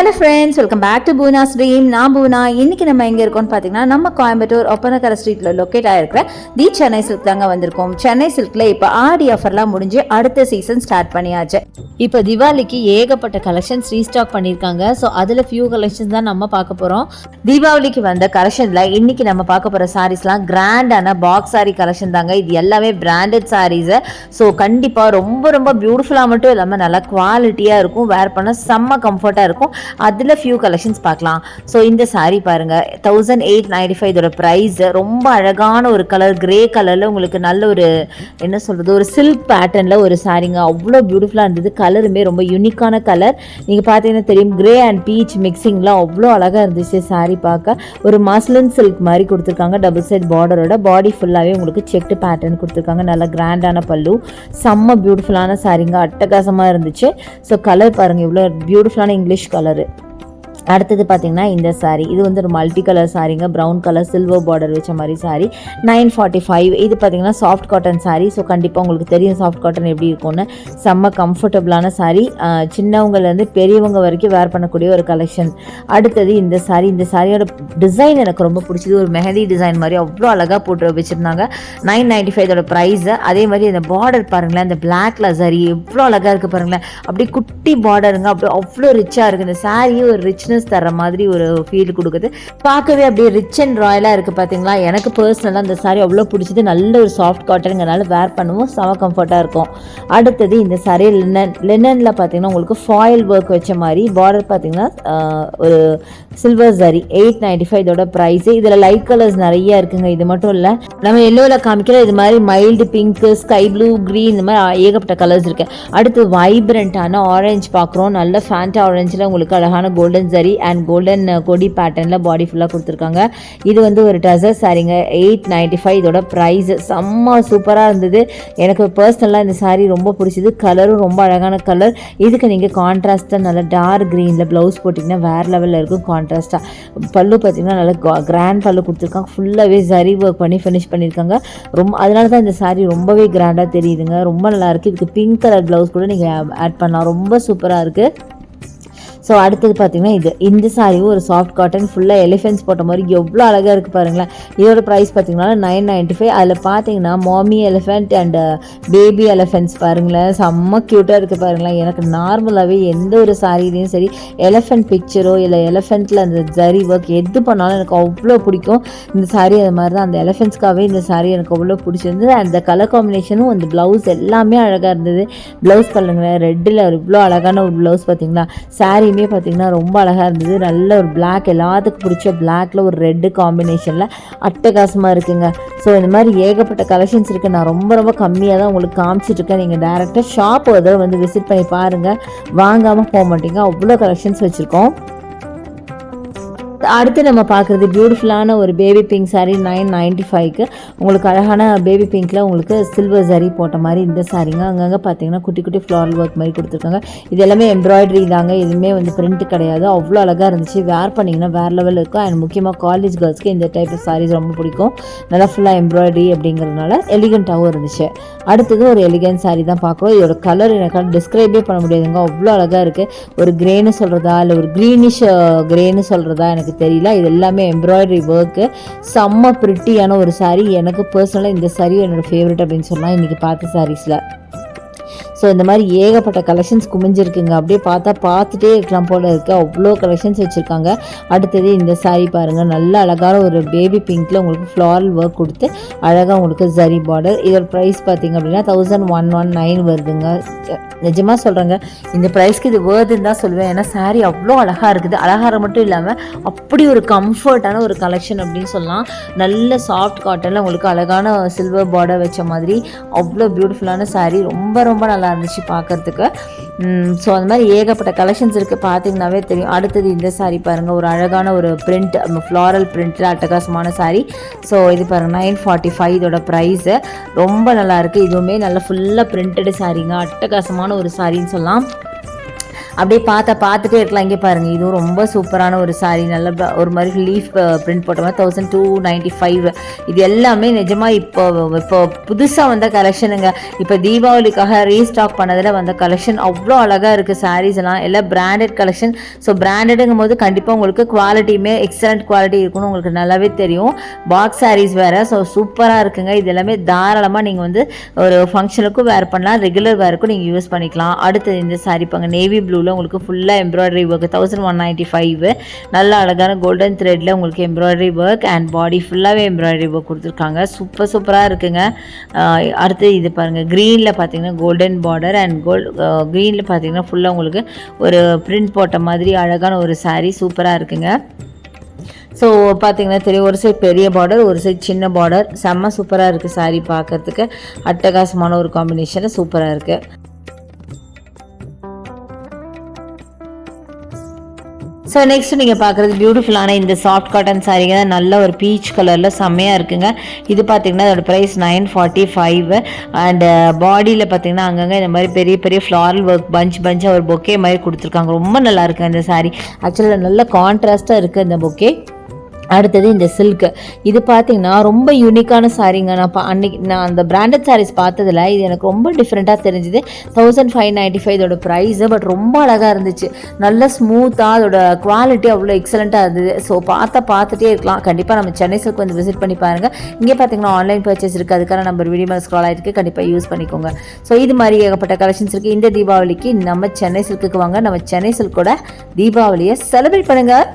Hello friends, welcome back to Poona's dream. நான் பூனா. இன்னைக்கு நம்ம எங்கே இருக்கோம்னு பார்த்தீங்கன்னா, நம்ம கோயம்புத்தூர் ஒப்பனக்கரை ஸ்ட்ரீட்டில் லொக்கேட் ஆகிருக்கிற தி சென்னை சில்க் தாங்க வந்திருக்கோம். சென்னை சில்கில் இப்போ ஆடி ஆஃபர்லாம் முடிஞ்சு அடுத்த சீசன் ஸ்டார்ட் பண்ணியாச்சு. இப்போ தீபாவளிக்கு ஏகப்பட்ட கலெக்ஷன்ஸ் ரீஸ்டாக் பண்ணியிருக்காங்க. ஸோ அதில் ஃபியூ கலெக்ஷன்ஸ் தான் நம்ம பார்க்க போகிறோம். தீபாவளிக்கு வந்த கலெக்ஷனில் இன்னைக்கு நம்ம பார்க்க போகிற சாரீஸ்லாம் கிராண்டான பாக்ஸ் சாரீ கலெக்ஷன் தாங்க. இது எல்லாமே பிராண்டட் சாரீஸு. ஸோ கண்டிப்பாக ரொம்ப ரொம்ப பியூட்டிஃபுல்லாக மட்டும் இல்லாமல் நல்லா குவாலிட்டியாக இருக்கும். வேர் பண்ண செம்ம கம்ஃபர்ட்டாக இருக்கும். அதில் ஃபியூ கலெக்ஷன்ஸ் பார்க்கலாம். ஸோ இந்த சாரீ பாருங்கள், 1895 இதோட ப்ரைஸ். ரொம்ப அழகான ஒரு கலர், கிரே கலரில் உங்களுக்கு நல்ல ஒரு என்ன சொல்கிறது, ஒரு சில்க் பேட்டர்னில் ஒரு சாரீங்க. அவ்வளோ பியூட்டிஃபுல்லாக இருந்தது. கலருமே ரொம்ப யூனிக்கான கலர். நீங்கள் பார்த்தீங்கன்னா தெரியும், கிரே அண்ட் பீச் மிக்சிங்லாம் அவ்வளோ அழகாக இருந்துச்சு சாரீ பார்க்க. ஒரு மஸ்லின் சில்க் மாதிரி கொடுத்துருக்காங்க. டபுள் சைட் பார்டரோட பாடி ஃபுல்லாகவே உங்களுக்கு செக்டு பேட்டர்ன் கொடுத்துருக்காங்க. நல்ல கிராண்டான பல்லு. செம்ம பியூட்டிஃபுல்லான சாரீங்க, அட்டகாசமாக இருந்துச்சு. ஸோ கலர் பாருங்கள், இவ்வளோ பியூட்டிஃபுல்லான இங்கிலீஷ் கலரு. அடுத்தது பார்த்தீங்கன்னா இந்த சாரீ, இது வந்து ஒரு மல்டி கலர் சாரீங்க. ப்ரௌன் கலர் சில்வர் பார்டர் வச்ச மாதிரி சாரீ. 945. இது பார்த்தீங்கன்னா சாஃப்ட் காட்டன் சாரீ. ஸோ கண்டிப்பாக உங்களுக்கு தெரியும் சாஃப்ட் காட்டன் எப்படி இருக்கும்னு. செம்ம கம்ஃபர்டபுளான சாரீ. சின்னவங்கலேருந்து பெரியவங்க வரைக்கும் வேர் பண்ணக்கூடிய ஒரு கலெக்ஷன். அடுத்தது இந்த சாரீ. இந்த சாரியோட டிசைன் எனக்கு ரொம்ப பிடிச்சது. ஒரு மெஹந்தி டிசைன் மாதிரி அவ்வளோ அழகாக போட்டு வச்சுருந்தாங்க. 995 இதோட ப்ரைஸு. அதே மாதிரி இந்த பார்டர் பாருங்களேன், இந்த பிளாக்ல சாரீ எவ்வளோ அழகாக இருக்குது பாருங்களேன். அப்படியே குட்டி பார்டருங்க, அப்படியே அவ்வளோ ரிச்சாக இருக்குது. இந்த சாரீ ஒரு ரிச்னஸ் தர மாதிரி ஒரு ஃபீல் கொடுக்குது. பார்க்கவே அப்படியே ரிச் அண்ட் ராயலாக இருக்குது பார்த்தீங்களா. எனக்கு பர்சனலாக அந்த சாரீ அவ்வளோ பிடிச்சது. நல்ல ஒரு சாஃப்ட் காட்டனுங்கனால வேர் பண்ணுவோம், செம கம்ஃபர்ட்டாக இருக்கும். அடுத்தது இந்த சாரீ லினனில் பார்த்தீங்கன்னா உங்களுக்கு ஃபாயில் ஒர்க் வச்ச மாதிரி பார்டர் பார்த்தீங்கன்னா ஒரு சில்வர் சாரீ. 895 இதோட ப்ரைஸு. இதில் லைட் கலர்ஸ் நிறைய இருக்குங்க. இது மட்டும் இல்லை, நம்ம எல்லோவில் காமிக்கிற இது மாதிரி mild pink, sky blue, green, இந்த மாதிரி ஏகப்பட்ட கலர்ஸ் இருக்குது. அடுத்து வைப்ரண்ட்டான ஆரஞ்சு பார்க்குறோம். நல்ல ஃபேண்டா ஆரஞ்சில் உங்களுக்கு அழகான கோல்டன் சாரீ அண்ட் கோல்டன் கொடி பேட்டர்னில் பாடி ஃபுல்லாக கொடுத்துருக்காங்க. இது வந்து ஒரு டசர் சாரீங்க. 895 இதோட ப்ரைஸ். செம்ம சூப்பராக இருந்தது. எனக்கு பர்சனலாக இந்த சாரீ ரொம்ப பிடிச்சது. கலரும் ரொம்ப அழகான கலர். இதுக்கு நீங்கள் கான்ட்ராஸ்ட்டாக நல்லா டார்க் க்ரீனில் ப்ளவுஸ் போட்டிங்கன்னா வேறு லெவலில் இருக்கும். கான்ட்ராஸ்ட்டாக பல்லு பார்த்தீங்கன்னா நல்லா கிராண்ட் பல்லு கொடுத்துருக்காங்க. ஃபுல்லாகவே சரி ஒர்க் பண்ணி ஃபினிஷ் பண்ணியிருக்காங்க. அதனால தான் இந்த சாரீ ரொம்பவே கிராண்டாக தெரியுதுங்க. ரொம்ப நல்லாயிருக்கு. இதுக்கு பிங்க் கலர் ப்ளவுஸ் கூட நீங்கள் ஆட் பண்ணலாம். ரொம்ப சூப்பராக இருக்குது. ஸோ அடுத்தது பார்த்தீங்கன்னா இந்த சாரியும் ஒரு சாஃப்ட் காட்டன், ஃபுல்லாக எலிஃபென்ட்ஸ் போட்ட மாதிரி எவ்வளோ அழகாக இருக்குது பாருங்களேன். இதோட ப்ரைஸ் பார்த்தீங்கன்னா 995. அதில் பார்த்தீங்கன்னா மாமி எலிஃபெண்ட் அண்ட் பேபி எலிஃபென்ட்ஸ் பாருங்களேன், செம்ம க்யூட்டாக இருக்குது பாருங்களேன். எனக்கு நார்மலாகவே எந்த ஒரு சாரிலையும் சரி எலிஃபெண்ட் பிக்சரோ இல்லை எலிஃபெண்ட்டில் அந்த ஜரி ஒர்க் எது பண்ணாலும் எனக்கு அவ்வளோ பிடிக்கும். இந்த சாரீ அது மாதிரி தான். அந்த எலிஃபெண்ட்ஸ்க்காகவே இந்த சாரீ எனக்கு அவ்வளோ பிடிச்சிருந்தது. அந்த கலர் காம்பினேஷனும் அந்த ப்ளவுஸ் எல்லாமே அழகாக இருந்தது. ப்ளவுஸ் பாருங்களேன், ரெட்டில் இவ்வளோ அழகான ஒரு ப்ளவுஸ் பார்த்தீங்களா. சாரீ பார்த்தீங்கன்னா ரொம்ப அழகாக இருந்தது. நல்ல ஒரு பிளாக், எல்லாத்துக்கும் பிடிச்ச பிளாக்ல ஒரு ரெட்டு காம்பினேஷனில் அட்டகாசமாக இருக்குங்க. ஸோ இந்த மாதிரி ஏகப்பட்ட கலெக்ஷன்ஸ் இருக்குது. நான் ரொம்ப ரொம்ப கம்மியாக தான் உங்களுக்கு காமிச்சிட்ருக்கேன். நீங்கள் டேரெக்டாக ஷாப் ஒரு தடவை வந்து விசிட் பண்ணி பாருங்கள், வாங்காமல் போக மாட்டீங்க. அவ்வளோ கலெக்ஷன்ஸ் வச்சுருக்கோம். அடுத்து நம்ம பார்க்குறது பியூட்டிஃபுல்லான ஒரு பேபி பிங்க் சாரீ. 995 உங்களுக்கு அழகான பேபி பிங்க்கில் உங்களுக்கு சில்வர் சாரீ போட்ட மாதிரி இந்த சாரீங்க. அங்கங்கே பார்த்தீங்கன்னா குட்டி குட்டி ஃப்ளாரல் ஒர்க் மாதிரி கொடுத்துருக்காங்க. இது எல்லாமே எம்ப்ராய்டரி தாங்க. எதுவுமே வந்து பிரிண்ட் கிடையாது. அவ்வளோ அழகாக இருந்துச்சு. வேர் பண்ணிங்கன்னா வேறு லெவலில் இருக்கும். அண்ட் முக்கியமாக காலேஜ் கேர்ள்ஸ்க்கு இந்த டைப் ஆஃப் சாரீஸ் ரொம்ப பிடிக்கும். நல்லா ஃபுல்லாக எம்ப்ராய்டரி அப்படிங்கிறதுனால எலிகண்ட்டாகவும் இருந்துச்சு. அடுத்தது ஒரு எலிகன்ட் சாரீ தான் பார்க்குறோம். இதோட கலர் எனக்கு டிஸ்கிரைபே பண்ண முடியாதுங்க, அவ்வளோ அழகாக இருக்குது. ஒரு கிரேன்னு சொல்கிறதா இல்லை ஒரு க்ரீனிஷ் கிரேன்னு சொல்கிறதா எனக்கு தெரியல. இது எல்லாமே எம்ப்ராய்டரி ஒர்க்கு. செம்ம பிரிட்டியான ஒரு சாரீ. எனக்கு பர்சனலாக இந்த சாரீ என்னோடய ஃபேவரட் அப்படின்னு சொன்னால் இன்றைக்கி பார்த்த சாரீஸில். ஸோ இந்த மாதிரி ஏகப்பட்ட கலெக்ஷன்ஸ் குமிஞ்சிருக்குங்க. அப்படியே பார்த்துட்டே இருக்கலாம் போல் இருக்குது. அவ்வளோ கலெக்ஷன்ஸ் வச்சுருக்காங்க. அடுத்தது இந்த சாரீ பாருங்கள், நல்ல அழகான ஒரு பேபி பிங்க்கில் உங்களுக்கு ஃப்ளாரல் ஒர்க் கொடுத்து அழகாக உங்களுக்கு ஜரி பார்டர். இதோட ப்ரைஸ் பார்த்திங்க அப்படின்னா 1119 வருதுங்க. நிஜமாக சொல்கிறேங்க, இந்த ப்ரைஸ்க்கு இது வேர்துன்னு தான் சொல்லுவேன். ஏன்னா சாரீ அவ்வளோ அழகாக இருக்குது. அழகாக மட்டும் இல்லாமல் அப்படி ஒரு கம்ஃபர்ட்டான ஒரு கலெக்ஷன் அப்படின்னு சொல்லலாம். நல்ல சாஃப்ட் காட்டனில் உங்களுக்கு அழகான சில்வர் பார்டர் வச்ச மாதிரி அவ்வளோ பியூட்டிஃபுல்லான சாரீ. ரொம்ப ரொம்ப நல்லா இருந்துச்சு பார்க்குறதுக்கு. ஸோ அந்த மாதிரி ஏகப்பட்ட கலெக்ஷன்ஸ் இருக்குது, பார்த்தீங்கன்னாவே தெரியும். அடுத்தது இந்த சாரீ பாருங்கள், ஒரு அழகான ஒரு பிரிண்ட், ஃப்ளாரல் பிரிண்ட்டில் அட்டகாசமான சாரீ. ஸோ இது பாருங்கள் 945 இதோட ப்ரைஸு. ரொம்ப நல்லாயிருக்கு. இதுவுமே நல்லா ஃபுல்லாக பிரிண்டடு சாரீங்க, அட்டகாசமான ஒரு சாரின்னு சொல்லலாம். அப்படியே பார்த்துட்டே இருக்கலாம். இங்கே பாருங்கள், இதுவும் ரொம்ப சூப்பரான ஒரு சாரீ, நல்ல ஒரு மாதிரி லீஃப் பிரிண்ட் போட்ட மாதிரி 1295. இது எல்லாமே நிஜமாக இப்போ புதுசாக வந்த கலெக்ஷனுங்க. இப்போ தீபாவளிக்காக ரீஸ்டாக் பண்ணதில் வந்த கலெக்ஷன் அவ்வளோ அழகாக இருக்குது. சாரீஸ் எல்லாம் பிராண்டட் கலெக்ஷன். ஸோ பிராண்டடுங்கும் போது கண்டிப்பாக உங்களுக்கு குவாலிட்டியுமே எக்ஸலண்ட் குவாலிட்டி இருக்குன்னு உங்களுக்கு நல்லாவே தெரியும். பாக்ஸ் சாரீஸ் வேறு. ஸோ சூப்பராக இருக்குங்க. இது எல்லாமே தாராளமாக நீங்கள் வந்து ஒரு ஃபங்க்ஷனுக்கும் வேர் பண்ணலாம், ரெகுலர் வேருக்கும் நீங்கள் யூஸ் பண்ணிக்கலாம். அடுத்து இந்த சாரீ பாங்க, நேவி ப்ளூவில் உங்களுக்கு ஃபுல்லாக எம்ப்ராய்டரி ஒர்க் 1195. நல்ல அழகான கோல்டன் த்ரெட்டில் உங்களுக்கு எம்ப்ராய்டரி ஒர்க் அண்ட் பாடி ஃபுல்லாகவே எம்ப்ராய்டரி ஒர்க் கொடுத்துருக்காங்க. சூப்பராக இருக்குங்க. அடுத்து இது பாருங்கள், க்ரீனில் பார்த்தீங்கன்னா கோல்டன் பார்டர் அண்ட் க்ரீனில் பார்த்தீங்கன்னா ஃபுல்லாக உங்களுக்கு ஒரு பிரிண்ட் போட்ட மாதிரி அழகான ஒரு சாரீ சூப்பராக இருக்குங்க. ஸோ பார்த்தீங்கன்னா தெரியும், ஒரு சைட் பெரிய பார்டர், ஒரு சைட் சின்ன பார்டர். செம்ம சூப்பராக இருக்குது சாரீ, பார்க்குறதுக்கு அட்டகாசமான ஒரு காம்பினேஷனில் சூப்பராக இருக்குது. ஸோ நெக்ஸ்ட் நீங்கள் பார்க்குறது பியூட்டிஃபுல்லான இந்த சாஃப்ட் காட்டன் சாரீங்க தான். நல்ல ஒரு பீச் கலரில் செம்மையாக இருக்குங்க. இது பார்த்தீங்கன்னா அதோட ப்ரைஸ் 945. அண்ட் பாடியில் பார்த்தீங்கன்னா அங்கங்கே இந்த மாதிரி பெரிய பெரிய ஃப்ளாரல் ஒர்க் பஞ்சாக ஒரு பொக்கே மாதிரி கொடுத்துருக்காங்க. ரொம்ப நல்லா இருக்குது இந்த சாரீ. ஆக்சுவலாக நல்ல கான்ட்ராஸ்ட்டாக இருக்குது இந்த பொக்கே. அடுத்தது இந்த சில்க்கு. இது பார்த்தீங்கன்னா ரொம்ப யூனிக்கான சாரீங்க. நான் அந்த பிராண்டட் சாரீஸ் பார்த்ததில் இது எனக்கு ரொம்ப டிஃப்ரெண்ட்டாக தெரிஞ்சுது. 1595 இதோட ப்ரைஸு. பட் ரொம்ப அழகாக இருந்துச்சு, நல்ல ஸ்மூத்தாக, அதோட குவாலிட்டி அவ்வளோ எக்ஸலண்ட்டாக இருந்தது. ஸோ பார்த்துட்டே இருக்கலாம். கண்டிப்பாக நம்ம சென்னை சில்க் வந்து விசிட் பண்ணி பாருங்கள். இங்கே பார்த்தீங்கன்னா ஆன்லைன் பர்ச்சேஸ் இருக்குது, அதுக்கான நம்பர் வீடியோ மேலே ஸ்க்ரால் ஆகிருக்கு, கண்டிப்பாக யூஸ் பண்ணிக்கோங்க. ஸோ இது மாதிரி ஏகப்பட்ட கலெக்ஷன்ஸ் இருக்குது. இந்த தீபாவளிக்கு நம்ம சென்னை சில்க்குக்கு வாங்க, நம்ம சென்னை சில்கோட தீபாவளியை செலிப்ரேட் பண்ணுங்கள்.